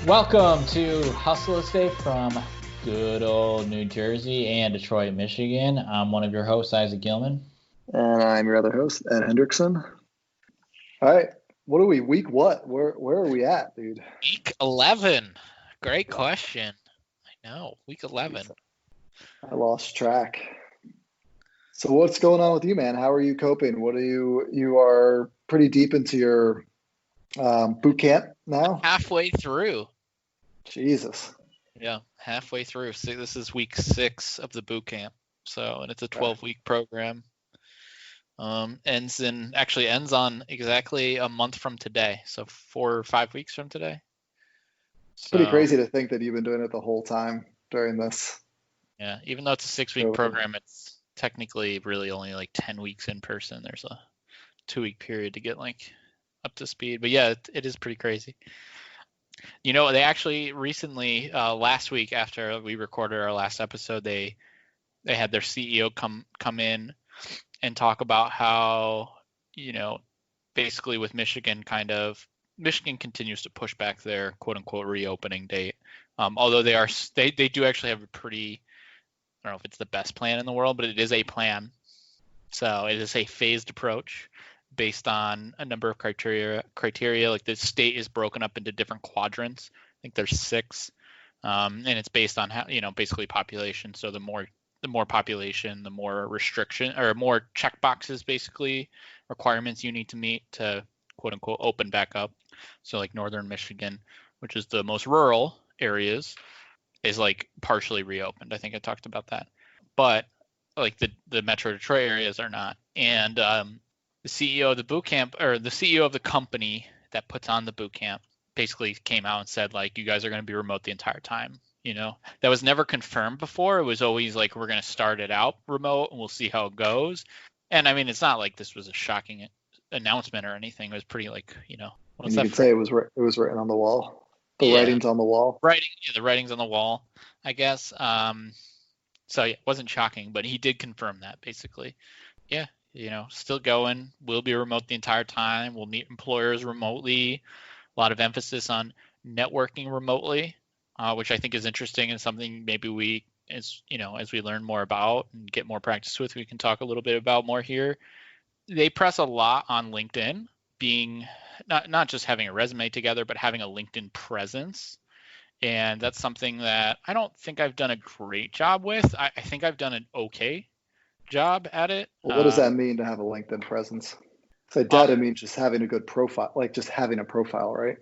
Welcome to Hustle Estate from good old New Jersey and Detroit, Michigan. I'm one of your hosts, Isaac Gilman. And I'm your other host, Ed Hendrickson. All right. What are we? Week what? Where are we at, dude? Week 11. Great question. I know. Week 11. I lost track. So what's going on with you, man? How are you coping? You are pretty deep into your boot camp now? Halfway through. Jesus. Yeah, halfway through. So this is week 6 of the boot camp. And it's a 12-week program. Ends on exactly a month from today. So 4 or 5 weeks from today. It's pretty crazy to think that you've been doing it the whole time during this. Yeah, even though it's a 6-week program, it's technically really only like 10 weeks in person. There's a 2-week period to get like up to speed. But yeah, it is pretty crazy. You know, they actually recently, last week after we recorded our last episode, they had their CEO come in and talk about how, you know, basically with Michigan continues to push back their quote unquote reopening date. Although they do actually have a pretty, I don't know if it's the best plan in the world, but it is a plan. So it is a phased approach based on a number of criteria. Like the state is broken up into different quadrants. I think there's 6, and it's based on how, you know, basically population. So the more population, the more restriction or more check boxes, basically requirements you need to meet to quote unquote open back up. So like northern Michigan, which is the most rural areas, is like partially reopened. I think I talked about that. But like the Metro Detroit areas are not. And the CEO of the boot camp, or the CEO of the company that puts on the boot camp, basically came out and said, like, you guys are going to be remote the entire time. You know, that was never confirmed before. It was always like, we're going to start it out remote and we'll see how it goes. And I mean, it's not like this was a shocking announcement or anything. It was pretty like, you know, and you could say it was written on the wall. The writing's on the wall. The writing's on the wall, I guess. So yeah, it wasn't shocking, but he did confirm that basically. Yeah, you know, still going. We'll be remote the entire time. We'll meet employers remotely. A lot of emphasis on networking remotely, which I think is interesting and something maybe we, as we learn more about and get more practice with, we can talk a little bit about more here. They press a lot on LinkedIn being not just having a resume together, but having a LinkedIn presence. And that's something that I don't think I've done a great job with. I think I've done an okay job at it. Well, what does that mean to have a LinkedIn presence? So data means just having a good profile, like just having a profile, right?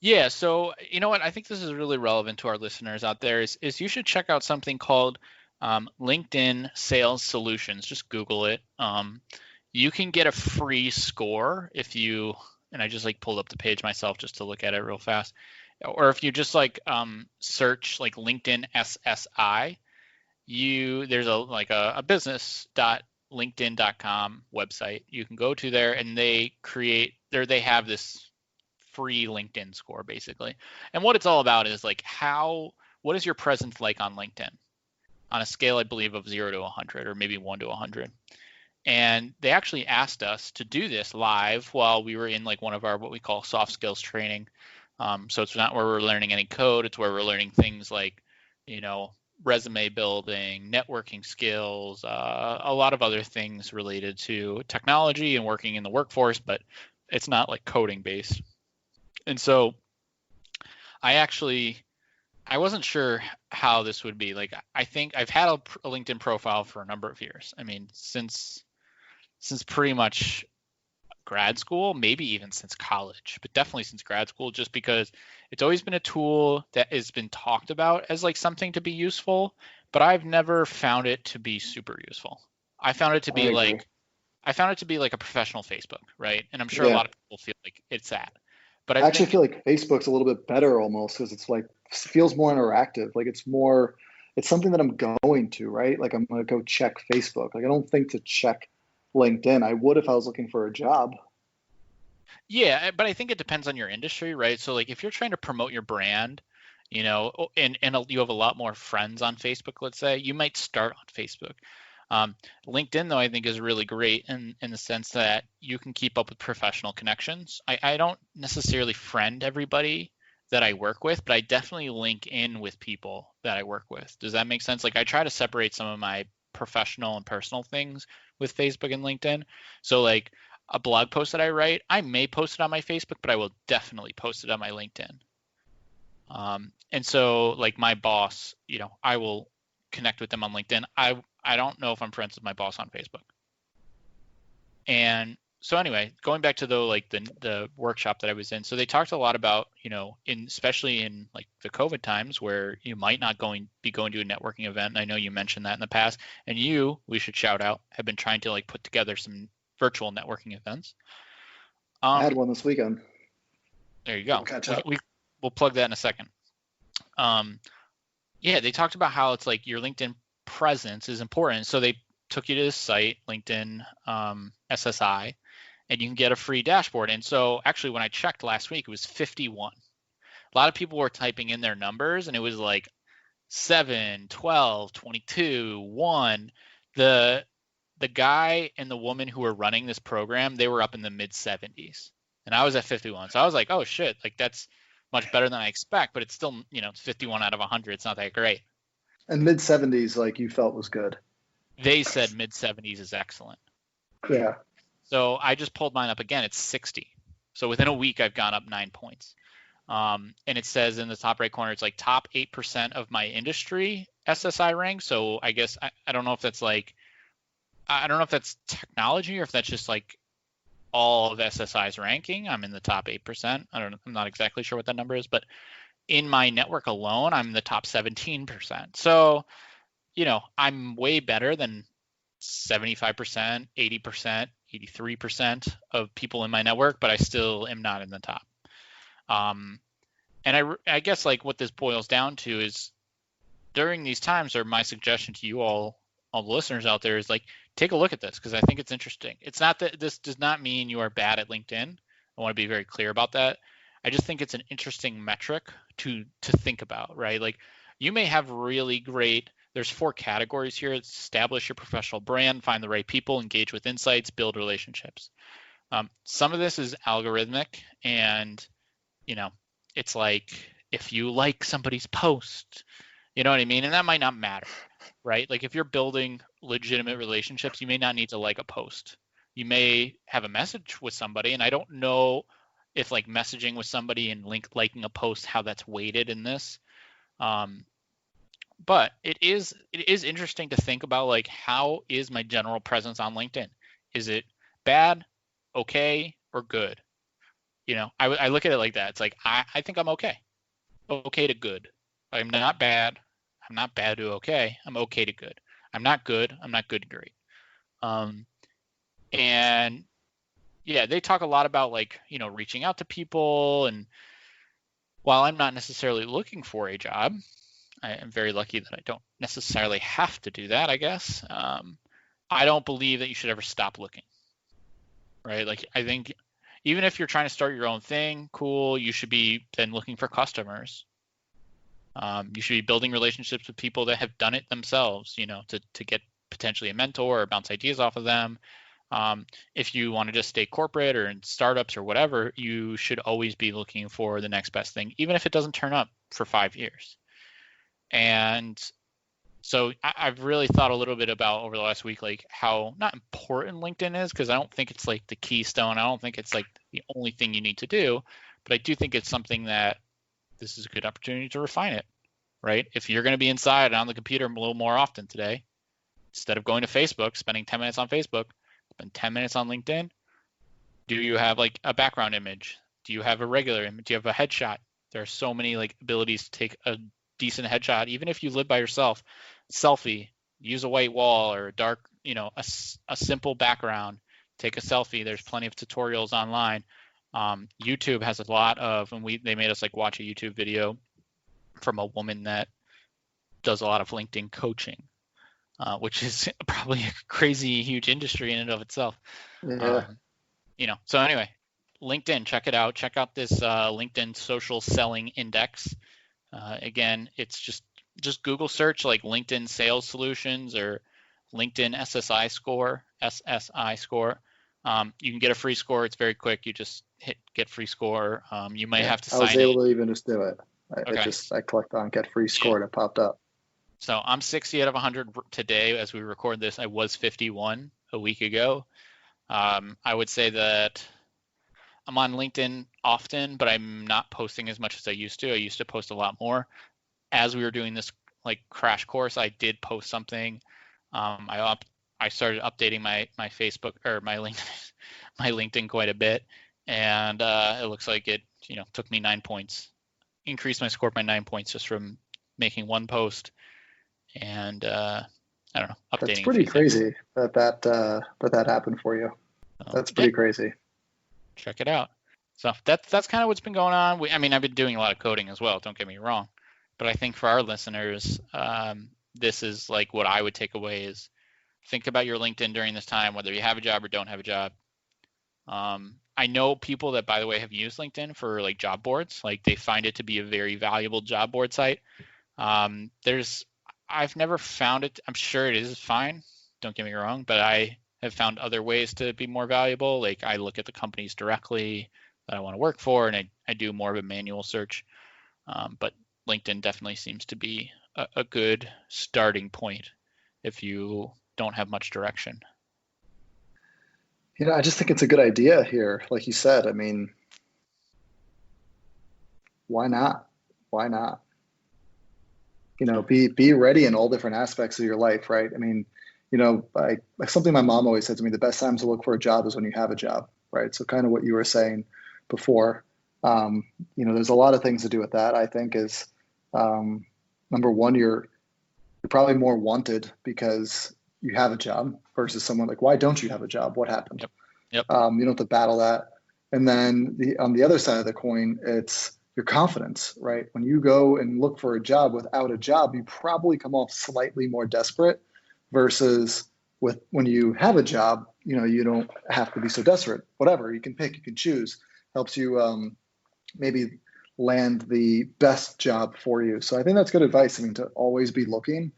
Yeah. So you know what? I think this is really relevant to our listeners out there is you should check out something called LinkedIn Sales Solutions. Just Google it. You can get a free score if you, and I just like pulled up the page myself just to look at it real fast. Or if you just like search like LinkedIn SSI, there's a business.linkedin.com website you can go to there, and they have this free LinkedIn score basically. And what it's all about is like what is your presence like on LinkedIn on a scale, I believe, of 0 to 100 or maybe 1 to 100. And they actually asked us to do this live while we were in like one of our what we call soft skills training. So it's not where we're learning any code. It's where we're learning things like, you know, resume building, networking skills, a lot of other things related to technology and working in the workforce, but it's not like coding based. And so I wasn't sure how this would be. Like, I think I've had a LinkedIn profile for a number of years. I mean, since pretty much grad school, maybe even since college, but definitely since grad school, just because it's always been a tool that has been talked about as like something to be useful, but I've never found it to be super useful. I found it to be like a professional Facebook, right? And I'm sure a lot of people feel like it's that. But I actually feel like Facebook's a little bit better almost because it's like feels more interactive. Like it's something that I'm going to, right? Like I'm going to go check Facebook. Like I don't think to check LinkedIn. I would if I was looking for a job. Yeah, but I think it depends on your industry, right? So like if you're trying to promote your brand, you know, and you have a lot more friends on Facebook, let's say, you might start on Facebook. LinkedIn, though, I think is really great in the sense that you can keep up with professional connections. I don't necessarily friend everybody that I work with, but I definitely link in with people that I work with. Does that make sense? Like I try to separate some of my professional and personal things with Facebook and LinkedIn. So like a blog post that I write, I may post it on my Facebook, but I will definitely post it on my LinkedIn. And so like my boss, I will connect with them on LinkedIn. I don't know if I'm friends with my boss on Facebook. And so anyway, going back to the workshop that I was in, so they talked a lot about, especially in like the COVID times where you might not be going to a networking event. I know you mentioned that in the past, and we should shout out, have been trying to like put together some virtual networking events. I had one this weekend. There you go. We'll catch up. We'll plug that in a second. Yeah, they talked about how it's like your LinkedIn presence is important. So they took you to this site, LinkedIn SSI, and you can get a free dashboard. And so actually when I checked last week, it was 51. A lot of people were typing in their numbers and it was like 7, 12, 22, 1. The guy and the woman who were running this program, they were up in the mid 70s. And I was at 51. So I was like, oh shit, like that's much better than I expect, but it's still, it's 51 out of 100. It's not that great. And mid 70s, like you felt was good. They said mid 70s is excellent. Yeah. So I just pulled mine up again. It's 60. So within a week, I've gone up 9 points. And it says in the top right corner, it's like top 8% of my industry SSI rank. So I guess I don't know if that's like, I don't know if that's technology or if that's just like all of SSI's ranking. I'm in the top 8%. I'm not exactly sure what that number is, but in my network alone, I'm in the top 17%. So, I'm way better than 75%, 80%, 83% of people in my network, but I still am not in the top. And I guess like what this boils down to is during these times, or my suggestion to you all the listeners out there is like, take a look at this because I think it's interesting. It's not that this does not mean you are bad at LinkedIn. I want to be very clear about that. I just think it's an interesting metric to think about, right? Like you may have really great, there's 4 categories here. Establish your professional brand, find the right people, engage with insights, build relationships. Some of this is algorithmic and, it's like if you like somebody's post, you know what I mean? And that might not matter, right? Like if you're building legitimate relationships, you may not need to like a post. You may have a message with somebody, and I don't know if like messaging with somebody and liking a post, how that's weighted in this. But it is interesting to think about like how is my general presence on LinkedIn? Is it bad, okay, or good? I look at it like that. It's like I think I'm okay to good. I'm not bad. I'm not bad to okay. I'm okay to good. I'm not good. I'm not good to great. And yeah, they talk a lot about like, reaching out to people. And while I'm not necessarily looking for a job, I am very lucky that I don't necessarily have to do that, I guess. I don't believe that you should ever stop looking, right? Like I think even if you're trying to start your own thing, cool, you should be then looking for customers. You should be building relationships with people that have done it themselves, to get potentially a mentor or bounce ideas off of them. If you want to just stay corporate or in startups or whatever, you should always be looking for the next best thing, even if it doesn't turn up for 5 years. And so I've really thought a little bit about over the last week, like how not important LinkedIn is, because I don't think it's like the keystone. I don't think it's like the only thing you need to do, but I do think it's something that this is a good opportunity to refine it, right? If you're going to be inside and on the computer a little more often today, instead of going to Facebook, spending 10 minutes on Facebook, spend 10 minutes on LinkedIn. Do you have like a background image? Do you have a regular image? Do you have a headshot? There are so many like abilities to take a decent headshot, even if you live by yourself. Selfie, use a white wall or a dark, a simple background, take a selfie. There's plenty of tutorials online. YouTube has a lot of, and they made us like watch a YouTube video from a woman that does a lot of LinkedIn coaching, which is probably a crazy huge industry in and of itself. Yeah. So anyway, LinkedIn, check it out. Check out this LinkedIn Social Selling Index. Again, it's just Google search like LinkedIn Sales Solutions or LinkedIn SSI score. You can get a free score. It's very quick. You just hit get free score. You might have to I was sign able in. to even just do it. Okay. I clicked on get free score and it popped up. So I'm 60 out of 100 today as we record this. I was 51 a week ago. I would say that I'm on LinkedIn often, but I'm not posting as much as I used to. I used to post a lot more. As we were doing this like crash course, I did post something. I started updating my Facebook or my LinkedIn quite a bit, and it looks like it took me 9 points, increased my score by 9 points just from making one post, and I don't know, updating. That's pretty crazy that happened for you. That's pretty crazy. Check it out. So that's kind of what's been going on. I've been doing a lot of coding as well. Don't get me wrong, but I think for our listeners, this is like what I would take away is think about your LinkedIn during this time, whether you have a job or don't have a job. I know people that, by the way, have used LinkedIn for like job boards. Like they find it to be a very valuable job board site. I've never found it. I'm sure it is fine. Don't get me wrong, but I have found other ways to be more valuable. Like I look at the companies directly that I want to work for, and I do more of a manual search. But LinkedIn definitely seems to be a good starting point if you don't have much direction. I just think it's a good idea here. Like you said, why not? Why not? Be ready in all different aspects of your life, right? Something my mom always said to me, the best time to look for a job is when you have a job, right? So kind of what you were saying before, there's a lot of things to do with that. I think is, number one, you're probably more wanted because you have a job versus someone like, why don't you have a job? What happened? Yep. You don't have to battle that. And then on the other side of the coin, it's your confidence, right? When you go and look for a job without a job, you probably come off slightly more desperate versus when you have a job, you don't have to be so desperate. Whatever, you can pick, you can choose, helps you maybe land the best job for you. So I think that's good advice. To always be looking,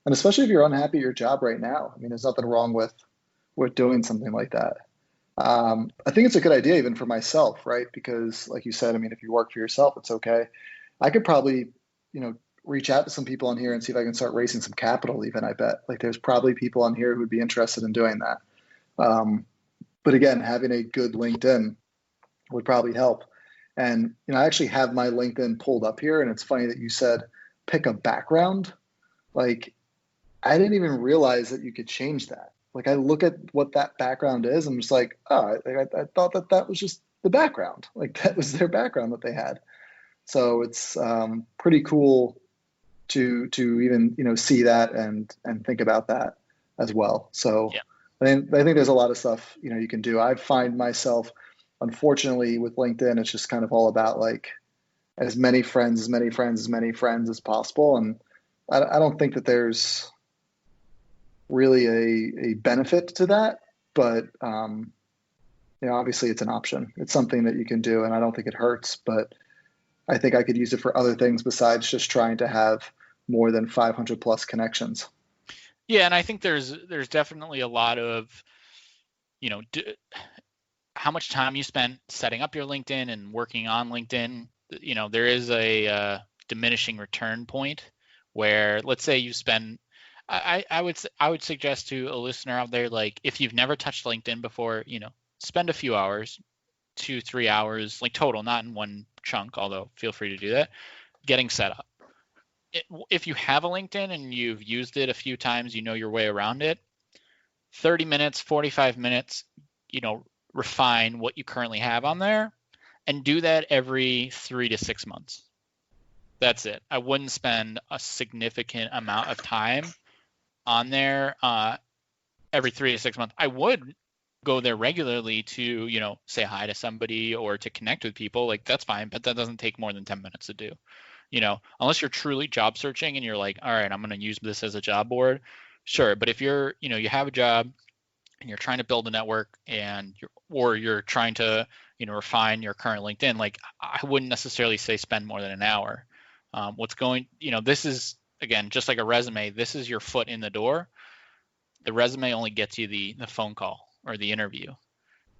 and especially if you're unhappy at your job right now. There's nothing wrong with doing something like that. I think it's a good idea even for myself, right? Because like you said, if you work for yourself, it's okay. I could probably, reach out to some people on here and see if I can start raising some capital even, I bet. Like there's probably people on here who would be interested in doing that. But again, having a good LinkedIn would probably help. And, I actually have my LinkedIn pulled up here, and it's funny that you said pick a background. Like I didn't even realize that you could change that. Like I look at what that background is, and I'm just like, oh, I thought that was just the background. Like that was their background that they had. So it's pretty cool to even see that and think about that as well. So yeah. I think there's a lot of stuff you can do. I find myself, unfortunately, with LinkedIn, it's just kind of all about like as many friends as possible, and I don't think that there's really a benefit to that, but obviously it's an option. It's something that you can do, and I don't think it hurts, but I think I could use it for other things besides just trying to have more than 500 plus connections. Yeah, and I think there's definitely a lot of, how much time you spent setting up your LinkedIn and working on LinkedIn. There is a diminishing return point where, let's say you spend. I would suggest to a listener out there, like if you've never touched LinkedIn before, spend a few hours, 2-3 hours, like total, not in one chunk, although feel free to do that, getting set up. If you have a LinkedIn and you've used it a few times, your way around it, 30 minutes, 45 minutes, refine what you currently have on there and do that every 3 to 6 months. That's it. I wouldn't spend a significant amount of time on there every 3 to 6 months. I would go there regularly to, say hi to somebody or to connect with people. Like that's fine, but that doesn't take more than 10 minutes to do. Unless you're truly job searching and you're like, all right, I'm going to use this as a job board. Sure. But if you're, you have a job and you're trying to build a network and you're trying to, refine your current LinkedIn, like I wouldn't necessarily say spend more than an hour. This is, again, just like a resume, this is your foot in the door. The resume only gets you the phone call or the interview.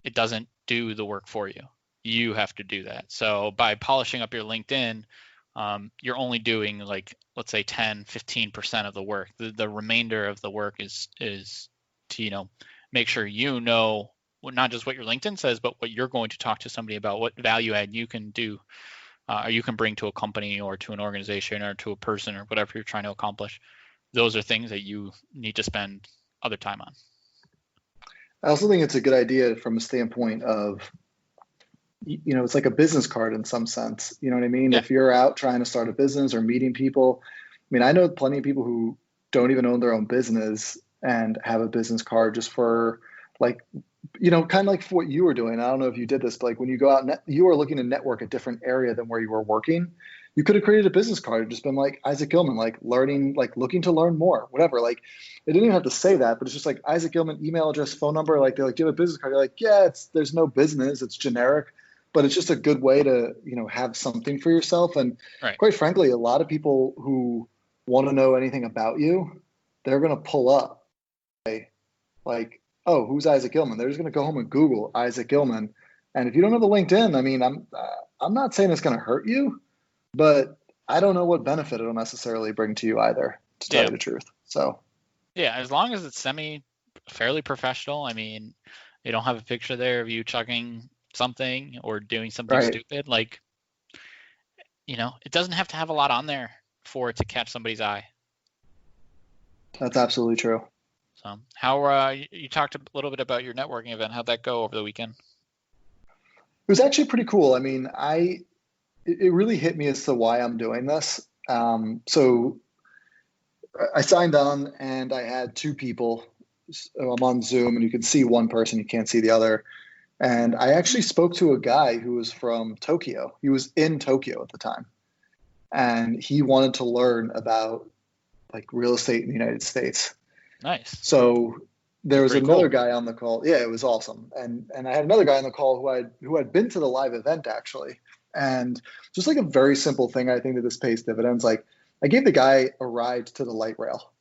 it doesn't do the work for you. You have to do that. So by polishing up your LinkedIn, you're only doing like, let's say 10, 15% of the work. The remainder of the work is to, make sure not just what your LinkedIn says, but what you're going to talk to somebody about, what value add you can do, or you can bring to a company or to an organization or to a person or whatever you're trying to accomplish. Those are things that you need to spend other time on. I also think it's a good idea from a standpoint of, it's like a business card in some sense. You know what I mean? Yeah. If you're out trying to start a business or meeting people, I know plenty of people who don't even own their own business and have a business card just for like, kind of like for what you were doing. I don't know if you did this, but like when you go out, you were looking to network a different area than where you were working. You could have created a business card and just been like Isaac Gilman, like learning, like looking to learn more, whatever. Like it didn't even have to say that, but it's just like Isaac Gilman, email address, phone number. Like they're like, do you have a business card? You're like, yeah, there's no business, it's generic, but it's just a good way to, have something for yourself. And right. Quite frankly, a lot of people who want to know anything about you, they're going to pull up like, oh, who's Isaac Gilman? They're just going to go home and Google Isaac Gilman. And if you don't have a LinkedIn, I'm not saying it's going to hurt you, but I don't know what benefit it'll necessarily bring to you either, to tell you the truth. So yeah, as long as it's fairly professional. You don't have a picture there of you chugging something or doing something stupid. Like, it doesn't have to have a lot on there for it to catch somebody's eye. That's absolutely true. So how you talked a little bit about your networking event. How'd that go over the weekend? It was actually pretty cool. It really hit me as to why I'm doing this. So I signed on and I had two people. I'm on Zoom and you can see one person, you can't see the other. And I actually spoke to a guy who was from Tokyo. He was in Tokyo at the time. And he wanted to learn about like real estate in the United States. Nice. So there was another guy on the call. Yeah, it was awesome. And I had another guy on the call who had been to the live event actually. And just like a very simple thing, I think that this pays dividends. Like I gave the guy a ride to the light rail.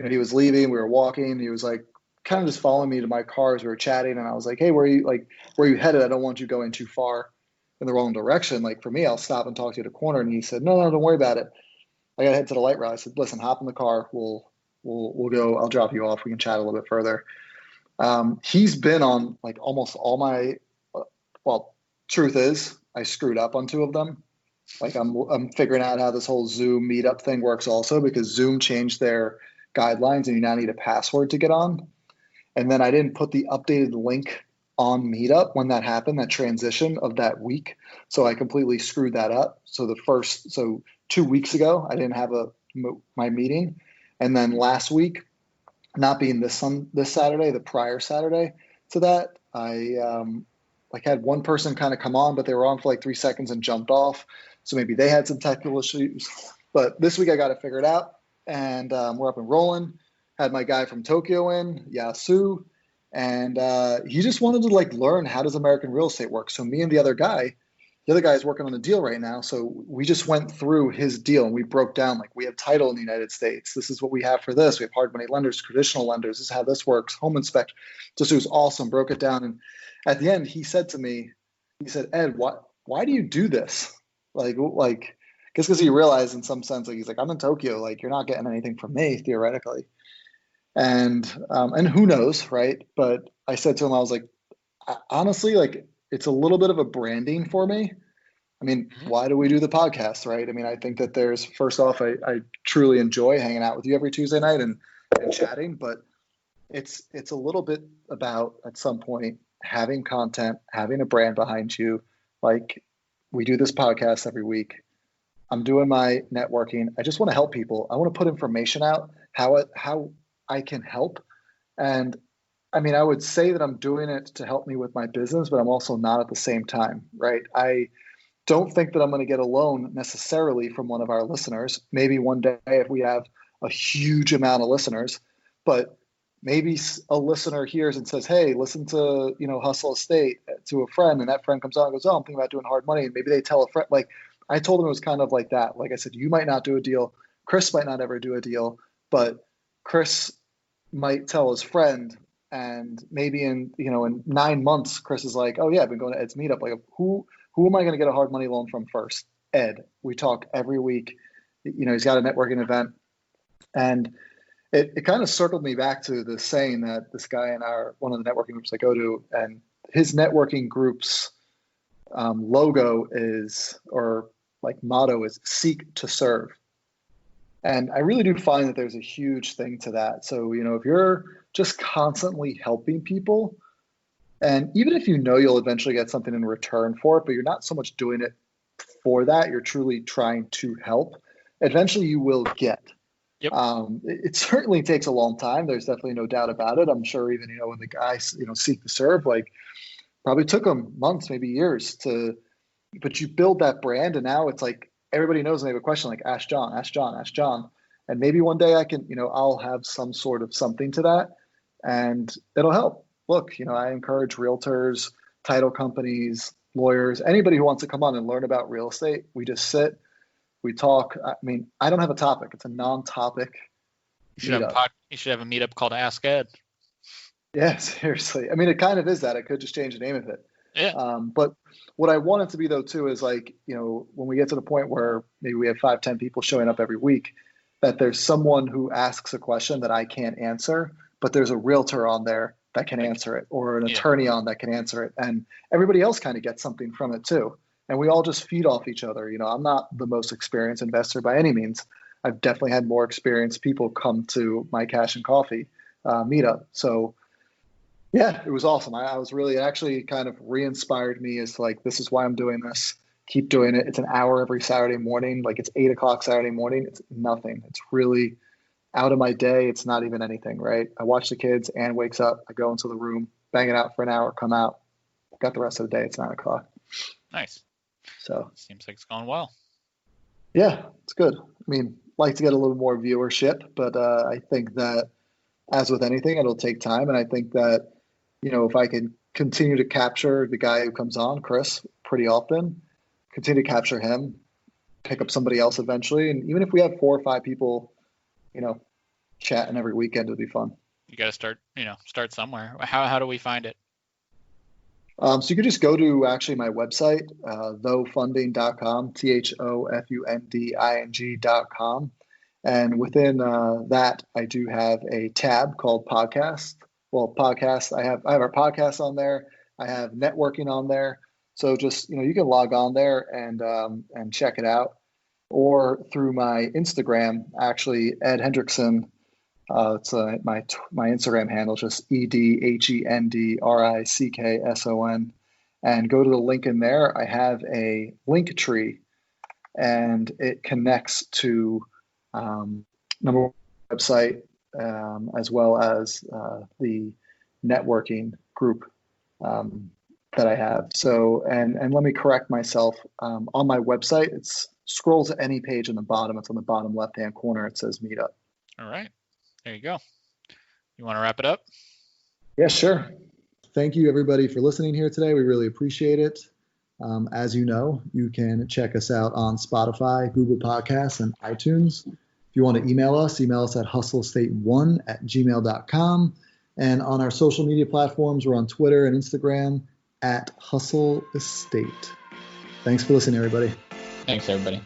He was leaving, we were walking. He was like kind of just following me to my car as we were chatting. And I was like, hey, where are you headed? I don't want you going too far in the wrong direction. Like for me, I'll stop and talk to you at a corner. And he said, no, don't worry about it. I got to head to the light rail. I said, listen, hop in the car. We'll go. I'll drop you off. We can chat a little bit further. He's been on like almost all my, truth is I screwed up on two of them. Like I'm figuring out how this whole Zoom meetup thing works also, because Zoom changed their guidelines and you now need a password to get on. And then I didn't put the updated link on Meetup when that happened, that transition of that week. So I completely screwed that up. So 2 weeks ago, I didn't have my meeting. And then last week, not being this Saturday, the prior Saturday to that, I had one person kind of come on, but they were on for like 3 seconds and jumped off. So maybe they had some technical issues. But this week I got it figured out, and we're up and rolling. Had my guy from Tokyo in, Yasu, and he just wanted to like learn how does American real estate work. So me and the other guy is working on a deal right now. So we just went through his deal and we broke down, like we have title in the United States. This is what we have for this. We have hard money lenders, traditional lenders. This is how this works. Home inspection. Just, it was awesome. Broke it down. And at the end, he said to me, Ed, why do you do this? Because he realized in some sense, like he's like, I'm in Tokyo. Like you're not getting anything from me theoretically. And who knows, right? But I said to him, I was like, honestly, like it's a little bit of a branding for me. Why do we do the podcast, right? I think that first off, I truly enjoy hanging out with you every Tuesday night and chatting, but it's a little bit about at some point having content, having a brand behind you. Like we do this podcast every week. I'm doing my networking. I just want to help people. I want to put information out, how I can help. And I would say that I'm doing it to help me with my business, but I'm also not at the same time, right? I don't think that I'm going to get a loan necessarily from one of our listeners. Maybe one day if we have a huge amount of listeners, but maybe a listener hears and says, hey, listen to, Hustle Estate to a friend. And that friend comes out and goes, oh, I'm thinking about doing hard money. And maybe they tell a friend, like I told them it was kind of like that. Like I said, you might not do a deal. Chris might not ever do a deal, but Chris might tell his friend, and maybe in 9 months, Chris is like, oh yeah, I've been going to Ed's meetup. Like, who am I going to get a hard money loan from first? Ed. We talk every week. He's got a networking event, and it kind of circled me back to the saying that this guy in one of the networking groups I go to, and his networking group's logo is, or like motto is, seek to serve. And I really do find that there's a huge thing to that. So, if you're just constantly helping people, and even if you'll eventually get something in return for it, but you're not so much doing it for that, you're truly trying to help, eventually you will get. Yep. It certainly takes a long time. There's definitely no doubt about it. I'm sure even, when the guys, seek to serve, like, probably took them months, maybe years but you build that brand, and now it's like, everybody knows when they have a question, like, ask John, ask John, ask John. And maybe one day I can, I'll have some sort of something to that, and it'll help. Look, I encourage realtors, title companies, lawyers, anybody who wants to come on and learn about real estate. We just sit, we talk. I mean, I don't have a topic. It's a non-topic. You should have a meetup called Ask Ed. Yeah, seriously. I mean, it kind of is that. I could just change the name of it. Yeah. But what I want it to be, though, too, is like, when we get to the point where maybe we have 5-10 people showing up every week, that there's someone who asks a question that I can't answer, but there's a realtor on there that can answer it, or an attorney on that can answer it. And everybody else kind of gets something from it too. And we all just feed off each other. I'm not the most experienced investor by any means. I've definitely had more experienced people come to my Cash and Coffee meetup. So yeah, it was awesome. I was really, actually kind of re-inspired me as like, this is why I'm doing this. Keep doing it. It's an hour every Saturday morning. Like, it's 8 o'clock Saturday morning. It's nothing. It's really out of my day. It's not even anything, right? I watch the kids. Ann wakes up. I go into the room, bang it out for an hour, come out. Got the rest of the day. It's 9 o'clock. Nice. So seems like it's going well. Yeah, it's good. I mean, like to get a little more viewership, but I think that, as with anything, it'll take time. And I think that, if I can continue to capture the guy who comes on, Chris, pretty often, continue to capture him, pick up somebody else eventually. And even if we have 4 or 5 people, chatting every weekend, it'll be fun. You got to start somewhere. How do we find it? So you could just go to actually my website, thofunding.com, thofunding.com. And within that, I do have a tab called podcast. Well, podcast, I have our podcast on there. I have networking on there. So just, you can log on there and check it out. Or through my Instagram, actually, Ed Hendrickson. It's my Instagram handle, just EDHENDRICKSON, and go to the link in there. I have a link tree, and it connects to number one website, as well as the networking group that I have. So, and let me correct myself. On my website, it's scrolls to any page in the bottom. It's on the bottom left-hand corner. It says Meetup. All right. There you go. You want to wrap it up? Yeah, sure. Thank you, everybody, for listening here today. We really appreciate it. As you know, you can check us out on Spotify, Google Podcasts, and iTunes. If you want to email us at hustleestate1@gmail.com. And on our social media platforms, we're on Twitter and Instagram @hustleestate. Thanks for listening, everybody. Thanks, everybody.